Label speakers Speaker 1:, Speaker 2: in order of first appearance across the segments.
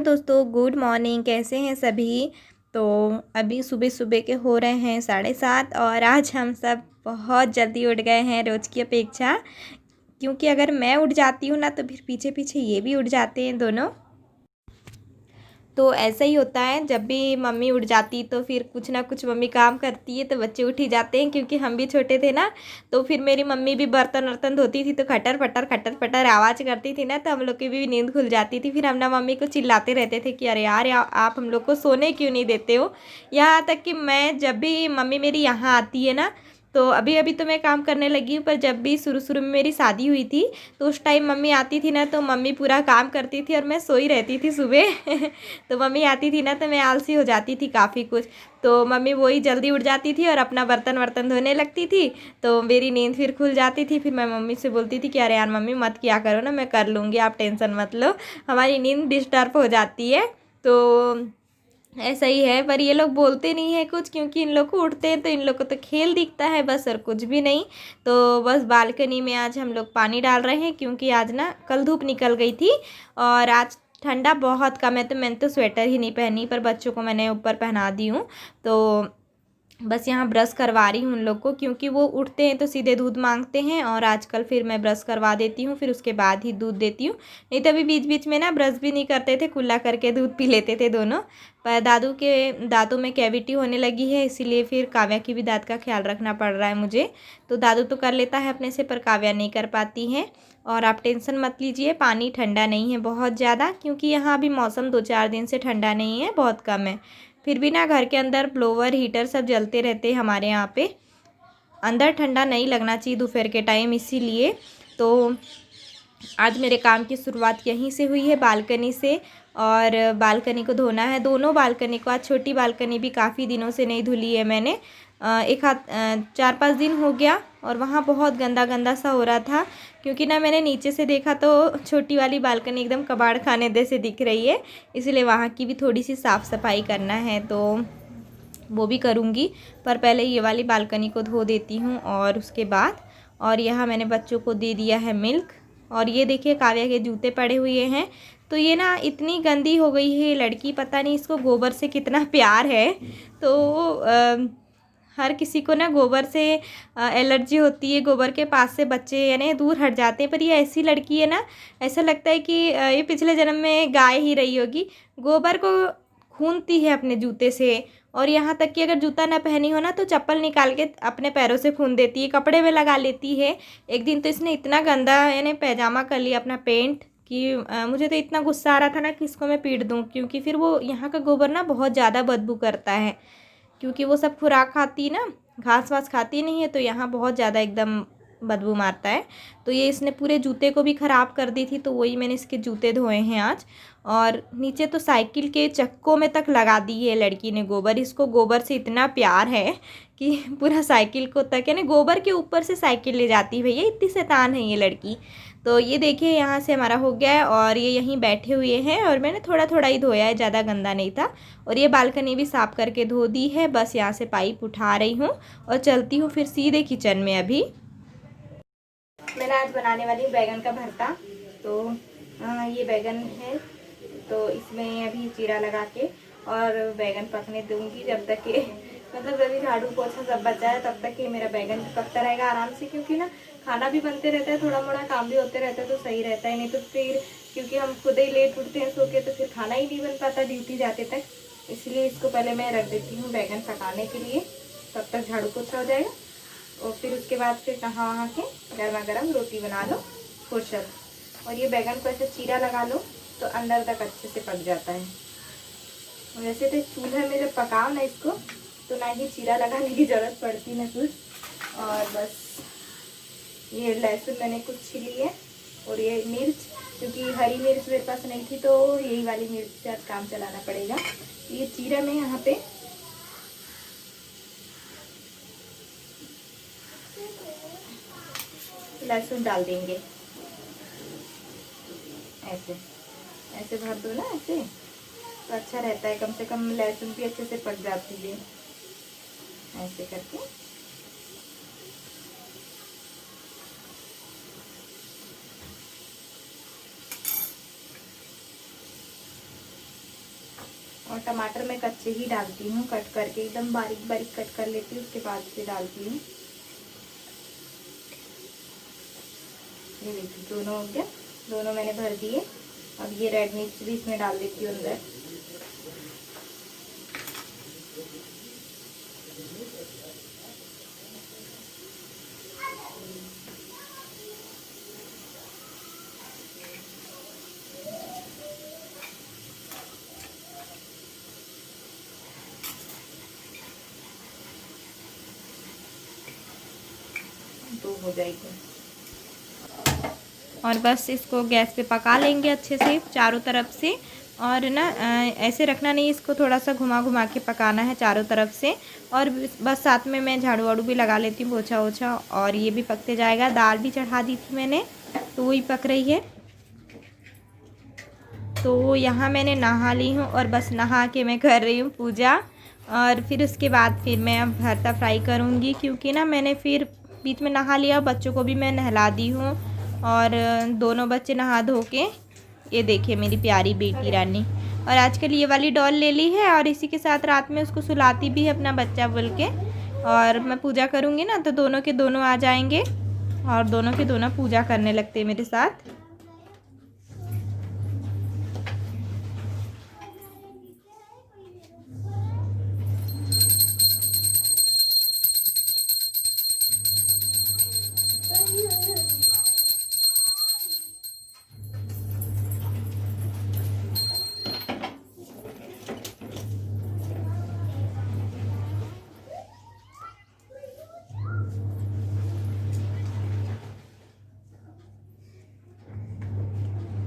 Speaker 1: दोस्तों, good morning. कैसे हैं सभी। तो अभी सुबह सुबह के हो रहे हैं 7:30 और आज हम सब बहुत जल्दी उठ गए हैं रोज़ की अपेक्षा। क्योंकि अगर मैं उठ जाती हूँ ना तो फिर पीछे पीछे ये भी उठ जाते हैं दोनों। तो ऐसा ही होता है, जब भी मम्मी उठ जाती तो फिर कुछ ना कुछ मम्मी काम करती है तो बच्चे उठ ही जाते हैं। क्योंकि हम भी छोटे थे ना, तो फिर मेरी मम्मी भी बर्तन वर्तन धोती थी तो खटर पटर आवाज़ करती थी ना, तो हम लोग की भी नींद खुल जाती थी। फिर हम ना मम्मी को चिल्लाते रहते थे कि अरे यार आप हम लोग को सोने क्यों नहीं देते हो। यहाँ तक कि मैं जब भी मम्मी मेरी यहाँ आती है ना, तो अभी अभी तो मैं काम करने लगी हूँ, पर जब भी शुरू शुरू में मेरी शादी हुई थी तो उस टाइम मम्मी आती थी ना, तो मम्मी पूरा काम करती थी और मैं सोई रहती थी सुबह तो मम्मी आती थी ना तो मैं आलसी हो जाती थी काफ़ी कुछ। तो मम्मी वही जल्दी उठ जाती थी और अपना बर्तन वर्तन धोने लगती थी, तो मेरी नींद फिर खुल जाती थी। फिर मैं मम्मी से बोलती थी कि अरे यार मम्मी मत किया करो ना, मैं कर लूँगी, आप टेंशन मत लो, हमारी नींद डिस्टर्ब हो जाती है। तो ऐसा ही है, पर ये लोग बोलते नहीं है कुछ, क्योंकि इन लोग को उठते हैं तो इन लोग को तो खेल दिखता है बस, और कुछ भी नहीं। तो बस बालकनी में आज हम लोग पानी डाल रहे हैं, क्योंकि आज ना कल धूप निकल गई थी और आज ठंडा बहुत कम है। तो मैंने तो स्वेटर ही नहीं पहनी, पर बच्चों को मैंने ऊपर पहना दी हूँ। तो बस यहाँ ब्रश करवा रही हूँ उन लोग को, क्योंकि वो उठते हैं तो सीधे दूध मांगते हैं, और आजकल फिर मैं ब्रश करवा देती हूँ, फिर उसके बाद ही दूध देती हूँ। नहीं तो अभी बीच बीच में ना ब्रश भी नहीं करते थे, कुल्ला करके दूध पी लेते थे दोनों। पर दादू के दांतों में कैविटी होने लगी है, इसीलिए फिर काव्या की भी दांत का ख्याल रखना पड़ रहा है मुझे। तो दादू तो कर लेता है अपने से, पर काव्या नहीं कर पाती है। और आप टेंशन मत लीजिए, पानी ठंडा नहीं है बहुत ज़्यादा, क्योंकि यहाँ अभी मौसम 2-4 दिन से ठंडा नहीं है, बहुत कम है। फिर भी ना घर के अंदर ब्लोवर हीटर सब जलते रहते हैं हमारे यहाँ पे। अंदर ठंडा नहीं लगना चाहिए दोपहर के टाइम, इसीलिए। तो आज मेरे काम की शुरुआत यहीं से हुई है, बालकनी से। और बालकनी को धोना है, दोनों बालकनी को। आज छोटी बालकनी भी काफ़ी दिनों से नहीं धुली है मैंने, एक हाथ 4-5 दिन हो गया, और वहाँ बहुत गंदा गंदा सा हो रहा था। क्योंकि ना मैंने नीचे से देखा तो छोटी वाली बालकनी एकदम कबाड़ खाने जैसे दिख रही है, इसलिए वहाँ की भी थोड़ी सी साफ़ सफाई करना है, तो वो भी करूँगी। पर पहले ये वाली बालकनी को धो देती हूँ और उसके बाद। और यहाँ मैंने बच्चों को दे दिया है मिल्क। और ये देखिए काव्या के जूते पड़े हुए हैं। तो ये ना इतनी गंदी हो गई है लड़की, पता नहीं इसको गोबर से कितना प्यार है। तो हर किसी को ना गोबर से एलर्जी होती है, गोबर के पास से बच्चे यानी दूर हट जाते हैं। पर ये ऐसी लड़की है ना, ऐसा लगता है कि ये पिछले जन्म में गाय ही रही होगी। गोबर को खूंदती है अपने जूते से, और यहाँ तक कि अगर जूता ना पहनी हो ना तो चप्पल निकाल के अपने पैरों से खून देती है, कपड़े में लगा लेती है। एक दिन तो इसने इतना गंदा यानी पैजामा कर लिया अपना पेंट, कि मुझे तो इतना गुस्सा आ रहा था ना कि इसको मैं पीट दूँ। क्योंकि फिर वो यहाँ का गोबर ना बहुत ज़्यादा बदबू करता है, क्योंकि वो सब खुराक खाती ना, घास वास खाती नहीं है, तो यहाँ बहुत ज़्यादा एकदम बदबू मारता है। तो ये इसने पूरे जूते को भी ख़राब कर दी थी, तो वही मैंने इसके जूते धोए हैं आज। और नीचे तो साइकिल के चक्कों में तक लगा दी है लड़की ने गोबर। इसको गोबर से इतना प्यार है कि पूरा साइकिल को तक यानी गोबर के ऊपर से साइकिल ले जाती है। भैया इतनी शैतान है ये लड़की। तो ये देखिए यहाँ से हमारा हो गया है, और ये यहीं बैठे हुए हैं, और मैंने थोड़ा थोड़ा ही धोया है, ज़्यादा गंदा नहीं था। और ये बालकनी भी साफ़ करके धो दी है, बस यहाँ से पाइप उठा रही हूँ और चलती हूँ फिर सीधे किचन में। अभी मैंने आज बनाने वाली बैगन का भरता। तो ये बैगन है, तो इसमें अभी चीरा लगा के और बैगन पकने दूंगी जब तक कि मतलब अभी झाड़ू पोछा सब बचा है, तब तक कि मेरा बैगन पकता रहेगा आराम से। क्योंकि ना खाना भी बनते रहता है, थोड़ा मोड़ा काम भी होते रहता है, तो सही रहता है। नहीं तो फिर क्योंकि हम खुद ही लेट उठते हैं सो के, तो फिर खाना ही नहीं बन पाता ड्यूटी जाते तक। इसलिए इसको पहले मैं रख देती हूँ बैगन पकाने के लिए, तब तक झाड़ू पोछा हो जाएगा। और फिर उसके बाद फिर नहा वहा के गर्मा गर्म रोटी बना लो फुर्सत। और ये बैगन को ऐसे चीरा लगा लो तो अंदर तक अच्छे से पक जाता है। वैसे तो चूल्हे में जब पकाओ ना इसको, तो ना ही चीरा लगाने की ज़रूरत पड़ती ना कुछ। और बस ये लहसुन मैंने कुछ छिली है, और ये मिर्च, क्योंकि हरी मिर्च मेरे पास नहीं थी तो यही वाली मिर्च से आज काम चलाना पड़ेगा। ये चीरा में यहाँ पे लहसुन डाल देंगे। ऐसे ऐसे भर दो ना, ऐसे तो अच्छा रहता है, कम से कम लहसुन भी अच्छे से पक जाती है ऐसे करके। टमाटर मैं कच्चे ही डालती हूँ, कट करके एकदम बारीक बारीक कट कर लेती हूँ, उसके बाद से डालती हूँ। ये देखिए दोनों हो गया, दोनों मैंने भर दिए। अब ये रेड मिर्च भी इसमें डाल देती हूँ अंदर। तो हो जाएगी और बस इसको गैस पे पका लेंगे अच्छे से चारों तरफ से। और ना ऐसे रखना नहीं, इसको थोड़ा सा घुमा घुमा के पकाना है चारों तरफ से। और बस साथ में मैं झाड़ू वाड़ू भी लगा लेती हूँ, पोछा ओछा, और ये भी पकते जाएगा। दाल भी चढ़ा दी थी मैंने, तो वही पक रही है। तो यहाँ मैंने नहा ली हूँ और बस नहा के मैं कर रही हूँ पूजा। और फिर उसके बाद फिर मैं अब भरता फ्राई करूँगी, क्योंकि ना मैंने फिर बीच में नहा लिया, बच्चों को भी मैं नहला दी हूँ। और दोनों बच्चे नहा धो के, ये देखिए मेरी प्यारी बेटी रानी। और आजकल ये वाली डॉल ले ली है और इसी के साथ रात में उसको सुलाती भी है अपना बच्चा बोल के। और मैं पूजा करूँगी ना तो दोनों के दोनों आ जाएंगे और दोनों के दोनों पूजा करने लगते हैं मेरे साथ।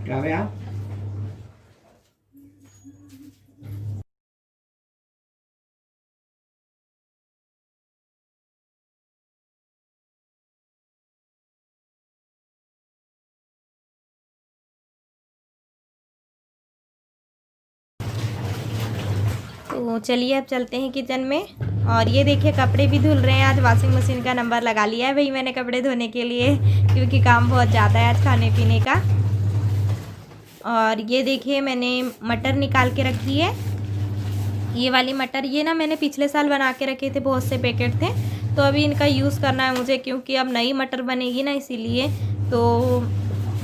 Speaker 2: क्या हुआ?
Speaker 1: तो चलिए अब चलते हैं किचन में। और ये देखिए कपड़े भी धुल रहे हैं। आज वॉशिंग मशीन का नंबर लगा लिया है भाई मैंने कपड़े धोने के लिए, क्योंकि काम बहुत ज़्यादा है आज खाने पीने का। और ये देखिए मैंने मटर निकाल के रखी है, ये वाली मटर। ये ना मैंने पिछले साल बना के रखे थे, बहुत से पैकेट थे, तो अभी इनका यूज़ करना है मुझे, क्योंकि अब नई मटर बनेगी ना, इसीलिए। तो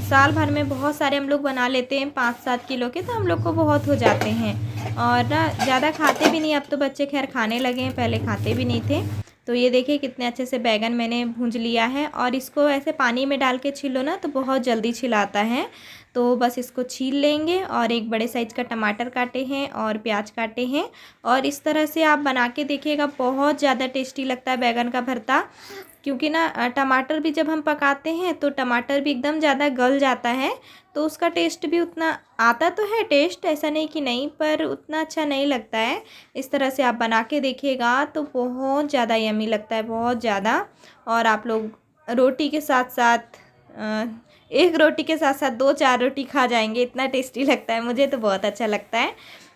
Speaker 1: साल भर में बहुत सारे हम लोग बना लेते हैं, 5-7 किलो के, तो हम लोग को बहुत हो जाते हैं। और ना ज़्यादा खाते भी नहीं, अब तो बच्चे खैर खाने लगे हैं, पहले खाते भी नहीं थे। तो ये देखिए कितने अच्छे से बैगन मैंने भूंज लिया है। और इसको ऐसे पानी में डाल के छीलो ना तो बहुत जल्दी छिलाता है। तो बस इसको छील लेंगे। और एक बड़े साइज़ का टमाटर काटे हैं और प्याज काटे हैं। और इस तरह से आप बना के देखिएगा, बहुत ज़्यादा टेस्टी लगता है बैगन का भरता। क्योंकि ना टमाटर भी जब हम पकाते हैं तो टमाटर भी एकदम ज़्यादा गल जाता है, तो उसका टेस्ट भी उतना आता तो है, टेस्ट ऐसा नहीं कि नहीं, पर उतना अच्छा नहीं लगता है। इस तरह से आप बना के देखिएगा तो बहुत ज़्यादा यम्मी लगता है, बहुत ज़्यादा। और आप लोग रोटी के साथ साथ, एक रोटी के साथ साथ 2-4 रोटी खा जाएंगे, इतना टेस्टी लगता है। मुझे तो बहुत अच्छा लगता है।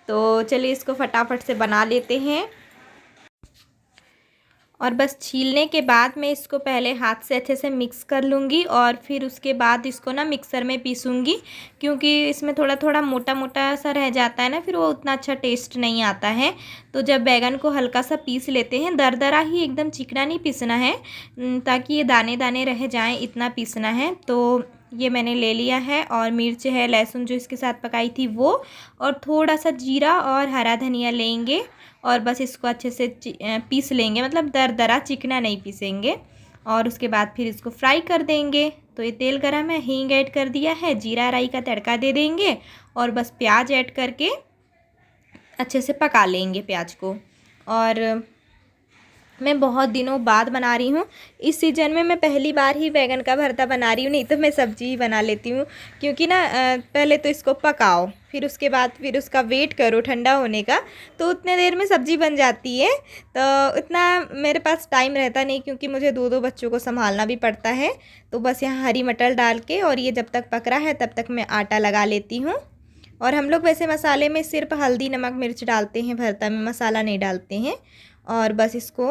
Speaker 1: तो चलिए इसको फटाफट से बना लेते हैं। और बस छीलने के बाद मैं इसको पहले हाथ से अच्छे से मिक्स कर लूँगी और फिर उसके बाद इसको ना मिक्सर में पीसूँगी, क्योंकि इसमें थोड़ा थोड़ा मोटा मोटा सा रह जाता है ना, फिर वो उतना अच्छा टेस्ट नहीं आता है। तो जब बैगन को हल्का सा पीस लेते हैं, दरदरा ही, एकदम चिकना नहीं पीसना है, ताकि ये दाने दाने रह जाएँ, इतना पीसना है। तो ये मैंने ले लिया है। और मिर्च है, लहसुन जो इसके साथ पकाई थी वो, और थोड़ा सा जीरा और हरा धनिया लेंगे। और बस इसको अच्छे से पीस लेंगे, मतलब दरदरा, चिकना नहीं पीसेंगे। और उसके बाद फिर इसको फ्राई कर देंगे। तो ये तेल गरम है, हींग ऐड कर दिया है, जीरा राई का तड़का दे देंगे और बस प्याज ऐड करके अच्छे से पका लेंगे प्याज को। और मैं बहुत दिनों बाद बना रही हूँ, इस सीज़न में मैं पहली बार ही बैगन का भरता बना रही हूँ, नहीं तो मैं सब्जी ही बना लेती हूँ। क्योंकि ना पहले तो इसको पकाओ, फिर उसके बाद फिर उसका वेट करो ठंडा होने का, तो उतने देर में सब्ज़ी बन जाती है। तो इतना मेरे पास टाइम रहता नहीं, क्योंकि मुझे 2 बच्चों को संभालना भी पड़ता है। तो बस यहाँ हरी मटर डाल के, और ये जब तक पक रहा है तब तक मैं आटा लगा लेती हूँ। और हम लोग वैसे मसाले में सिर्फ हल्दी नमक मिर्च डालते हैं, भरता में मसाला नहीं डालते हैं। और बस इसको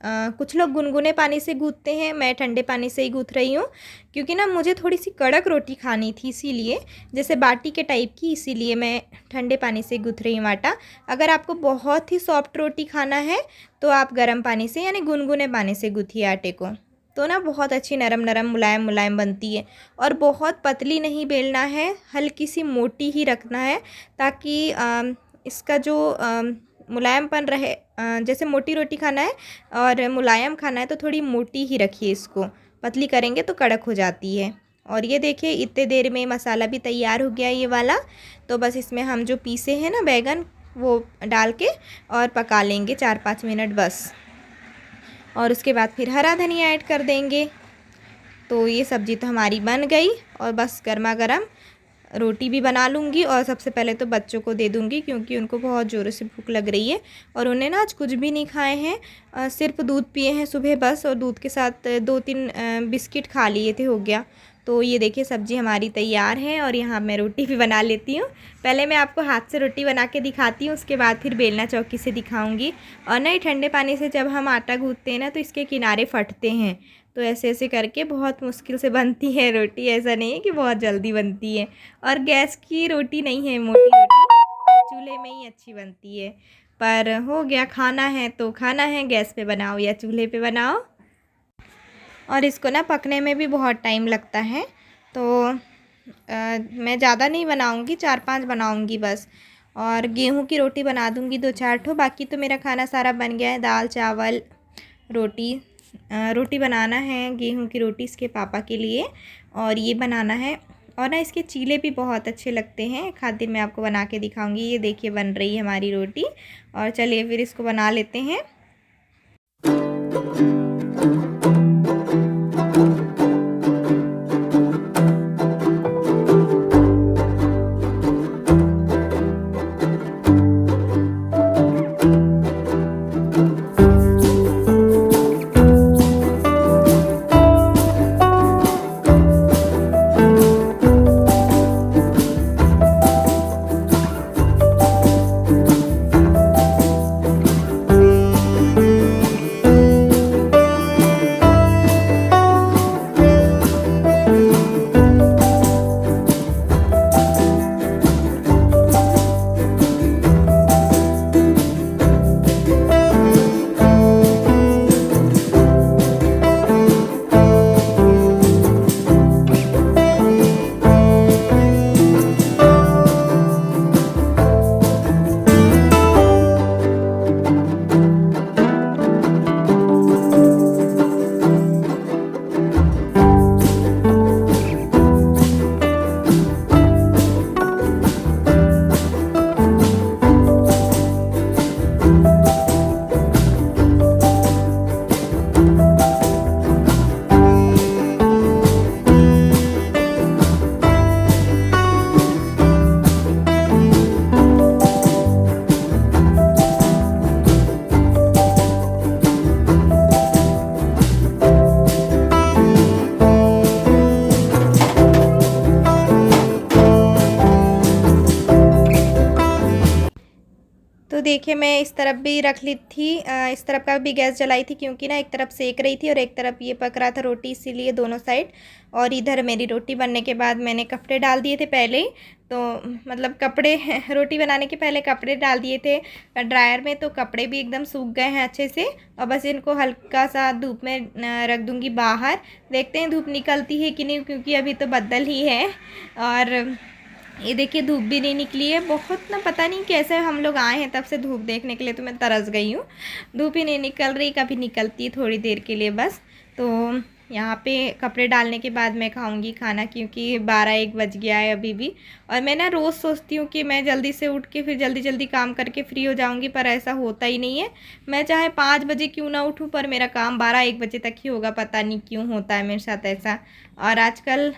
Speaker 1: कुछ लोग गुनगुने पानी से गूँथते हैं, मैं ठंडे पानी से ही गूँथ रही हूँ क्योंकि ना मुझे थोड़ी सी कड़क रोटी खानी थी, इसीलिए जैसे बाटी के टाइप की, इसीलिए मैं ठंडे पानी से गूँथ रही हूँ आटा। अगर आपको बहुत ही सॉफ्ट रोटी खाना है तो आप गर्म पानी से यानी गुनगुने पानी से गूँथिए आटे को, तो ना बहुत अच्छी नरम नरम मुलायम मुलायम बनती है। और बहुत पतली नहीं बेलना है, हल्की सी मोटी ही रखना है ताकि इसका जो मुलायमपन रहे। जैसे मोटी रोटी खाना है और मुलायम खाना है तो थोड़ी मोटी ही रखिए इसको, पतली करेंगे तो कड़क हो जाती है। और ये देखिए इतने देर में मसाला भी तैयार हो गया ये वाला। तो बस इसमें हम जो पीसे हैं ना बैगन वो डाल के और पका लेंगे 4-5 मिनट बस। और उसके बाद फिर हरा धनिया ऐड कर देंगे। तो ये सब्ज़ी तो हमारी बन गई और बस गर्मा गर्म रोटी भी बना लूँगी और सबसे पहले तो बच्चों को दे दूँगी क्योंकि उनको बहुत ज़ोरों से भूख लग रही है। और उन्हें ना आज कुछ भी नहीं खाए हैं, सिर्फ दूध पिए हैं सुबह बस, और दूध के साथ 2-3 बिस्किट खा लिए थे, हो गया। तो ये देखिए सब्ज़ी हमारी तैयार है और यहाँ मैं रोटी भी बना लेती हूँ। पहले मैं आपको हाथ से रोटी बना के दिखाती हूँ, उसके बाद फिर बेलना चौकी से दिखाऊँगी। और नहीं, ठंडे पानी से जब हम आटा गूँथते हैं ना तो इसके किनारे फटते हैं, तो ऐसे ऐसे करके बहुत मुश्किल से बनती है रोटी, ऐसा नहीं है कि बहुत जल्दी बनती है। और गैस की रोटी नहीं है मोटी रोटी, चूल्हे में ही अच्छी बनती है। पर हो गया, खाना है तो खाना है, गैस पे बनाओ या चूल्हे पे बनाओ। और इसको ना पकने में भी बहुत टाइम लगता है, तो मैं ज़्यादा नहीं बनाऊंगी, 4-5 बनाऊंगी बस। और गेहूं की रोटी बना दूंगी 2-4 ठो। बाकी तो मेरा खाना सारा बन गया है, दाल चावल रोटी। रोटी बनाना है गेहूं की रोटी इसके पापा के लिए, और ये बनाना है। और ना इसके चीले भी बहुत अच्छे लगते हैं, एक आध दिन मैं आपको बना के दिखाऊंगी। ये देखिए बन रही है हमारी रोटी, और चलिए फिर इसको बना लेते हैं। तो देखिए मैं इस तरफ भी रख ली थी, इस तरफ का भी गैस जलाई थी क्योंकि ना एक तरफ सेक रही थी और एक तरफ ये पक रहा था रोटी, इसीलिए दोनों साइड। और इधर मेरी रोटी बनने के बाद मैंने कपड़े डाल दिए थे पहले ही, तो मतलब कपड़े रोटी बनाने के पहले कपड़े डाल दिए थे ड्रायर में, तो कपड़े भी एकदम सूख गए हैं अच्छे से। और बस इनको हल्का सा धूप में रख दूँगी बाहर, देखते हैं धूप निकलती है कि नहीं, क्योंकि अभी तो बदल ही है। और ये देखिए धूप भी नहीं निकली है बहुत, ना पता नहीं कैसे हम लोग आए हैं तब से धूप देखने के लिए, तो मैं तरस गई हूँ। धूप ही नहीं निकल रही, कभी निकलती है थोड़ी देर के लिए बस। तो यहाँ पे कपड़े डालने के बाद मैं खाऊंगी खाना, क्योंकि 12-1 बज गया है अभी भी। और मैं ना रोज़ सोचती हूँ कि मैं जल्दी से उठ के फिर जल्दी जल्दी काम करके फ्री हो जाऊँगी, पर ऐसा होता ही नहीं है। मैं चाहे 5 बजे क्यों ना उठूँ, पर मेरा काम 12-1 बजे तक ही होगा, पता नहीं क्यों होता है मेरे साथ ऐसा। और आजकल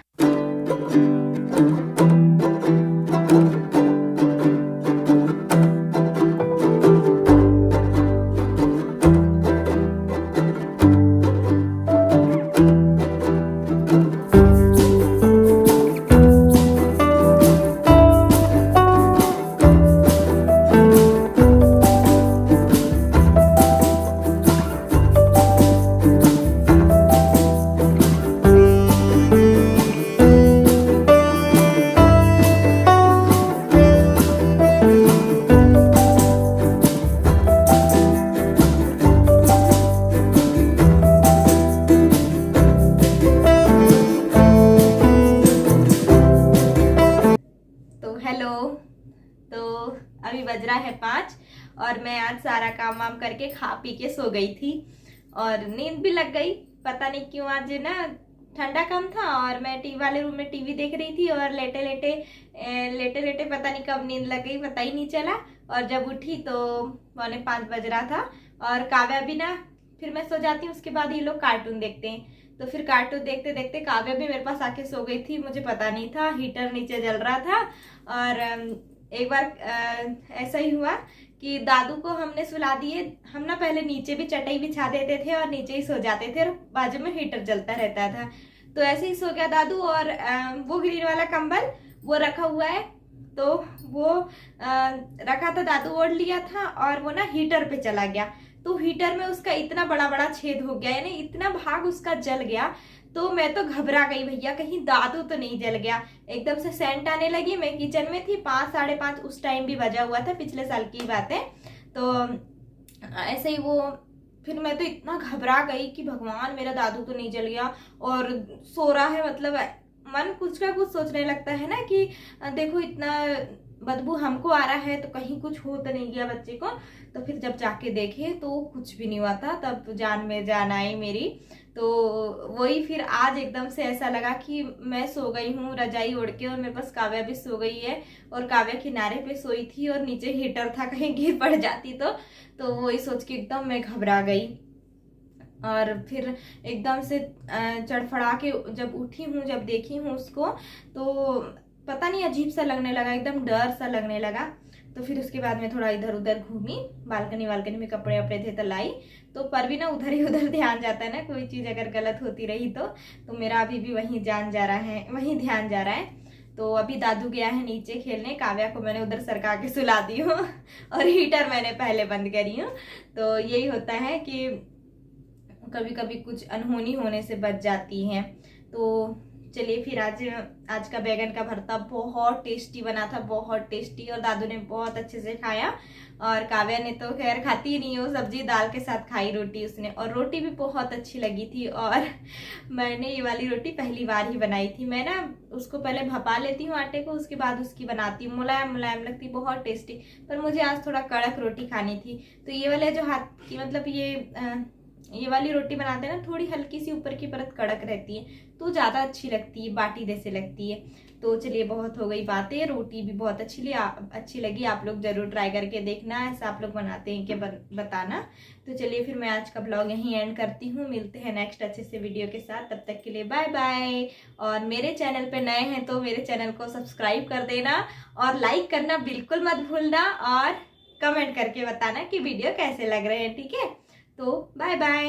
Speaker 1: मैं आज सारा काम वाम करके खा पी के सो गई थी और नींद भी लग गई। पता नहीं क्यों आज ना ठंडा कम था और मैं टीवी वाले रूम में टीवी देख रही थी और लेटे लेटे पता नहीं कब नींद लग गई, पता ही नहीं चला। और जब उठी तो 4:45 बज रहा था और काव्या भी ना, फिर मैं सो जाती हूँ, उसके बाद ये लोग कार्टून देखते हैं। तो फिर कार्टून देखते देखते काव्या भी मेरे पास आके सो गई थी, मुझे पता नहीं था, हीटर नीचे जल रहा था। और एक बार ऐसा ही हुआ कि दादू को हमने सुला दिए। हम ना पहले नीचे भी चटाई बिछा देते थे और नीचे ही सो जाते थे और बाजू में हीटर जलता रहता था। तो ऐसे ही सो गया दादू और वो ग्रीन वाला कंबल वो रखा हुआ है, तो वो रखा था, दादू ओढ़ लिया था और वो ना हीटर पे चला गया। तो हीटर में उसका इतना बड़ा बड़ा छेद हो गया, यानी इतना भाग उसका जल गया। तो मैं तो घबरा गई, भैया कहीं दादू तो नहीं जल गया। एकदम से सेंट आने लगी। मैं किचन में थी, 5 साढ़े 5 उस टाइम भी बजा हुआ था, पिछले साल की बात है। तो ऐसे ही वो, फिर मैं तो इतना घबरा गई कि भगवान मेरा दादू तो नहीं जल गया और सो रहा है। मतलब मन कुछ का कुछ सोचने लगता है ना कि देखो इतना बदबू हमको आ रहा है तो कहीं कुछ हो तो नहीं गया बच्चे को। तो फिर जब जाके देखे तो कुछ भी नहीं हुआ था, तब जान में जान आई मेरी। तो वही फिर आज एकदम से ऐसा लगा कि मैं सो गई हूँ रजाई ओढ़ के और मेरे पास काव्या भी सो गई है और काव्या किनारे पे सोई थी और नीचे हीटर था, कहीं गिर पड़ जाती तो वही सोच के एकदम मैं घबरा गई। और फिर एकदम से चड़फड़ा के जब उठी हूँ, जब देखी हूँ उसको, तो पता नहीं अजीब सा लगने लगा, एकदम डर सा लगने लगा। तो फिर उसके बाद में थोड़ा इधर उधर घूमी, बालकनी में कपड़े वपड़े थे तो लाई। तो पर भी ना उधर ही उधर ध्यान जाता है ना, कोई चीज़ अगर गलत होती रही तो मेरा अभी भी वहीं ध्यान जा रहा है, वहीं ध्यान जा रहा है। तो अभी दादू गया है नीचे खेलने, काव्या को मैंने उधर सरका के सुला दी हूँ और हीटर मैंने पहले बंद करी हूँ। तो यही होता है कि कभी कभी कुछ अनहोनी होने से बच जाती हैं। तो चलिए फिर आज का बैगन का भरता बहुत टेस्टी बना था, बहुत टेस्टी, और दादू ने बहुत अच्छे से खाया। और काव्या ने तो खैर खाती ही नहीं, वो सब्जी दाल के साथ खाई रोटी उसने, और रोटी भी बहुत अच्छी लगी थी। और मैंने ये वाली रोटी पहली बार ही बनाई थी। मैं ना उसको पहले भपा लेती हूँ आटे को, उसके बाद उसकी बनाती हूँ, मुलायम मुलायम लगती, बहुत टेस्टी। पर मुझे आज थोड़ा कड़क रोटी खानी थी, तो ये वाले जो हाथ की मतलब ये वाली रोटी बनाते हैं ना, थोड़ी हल्की सी ऊपर की परत कड़क रहती है तो ज़्यादा अच्छी लगती है, बाटी जैसे लगती है। तो चलिए बहुत हो गई बातें, रोटी भी बहुत अच्छी लगी। आप लोग जरूर ट्राई करके देखना, ऐसा आप लोग बनाते हैं क्या बताना। तो चलिए फिर मैं आज का ब्लॉग यहीं एंड करती हूँ, मिलते हैं नेक्स्ट अच्छे से वीडियो के साथ, तब तक के लिए बाय बाय। और मेरे चैनल पे नए हैं तो मेरे चैनल को सब्सक्राइब कर देना और लाइक करना बिल्कुल मत भूलना, और कमेंट करके बताना कि वीडियो कैसे लग रहे हैं, ठीक है। तो बाय बाय।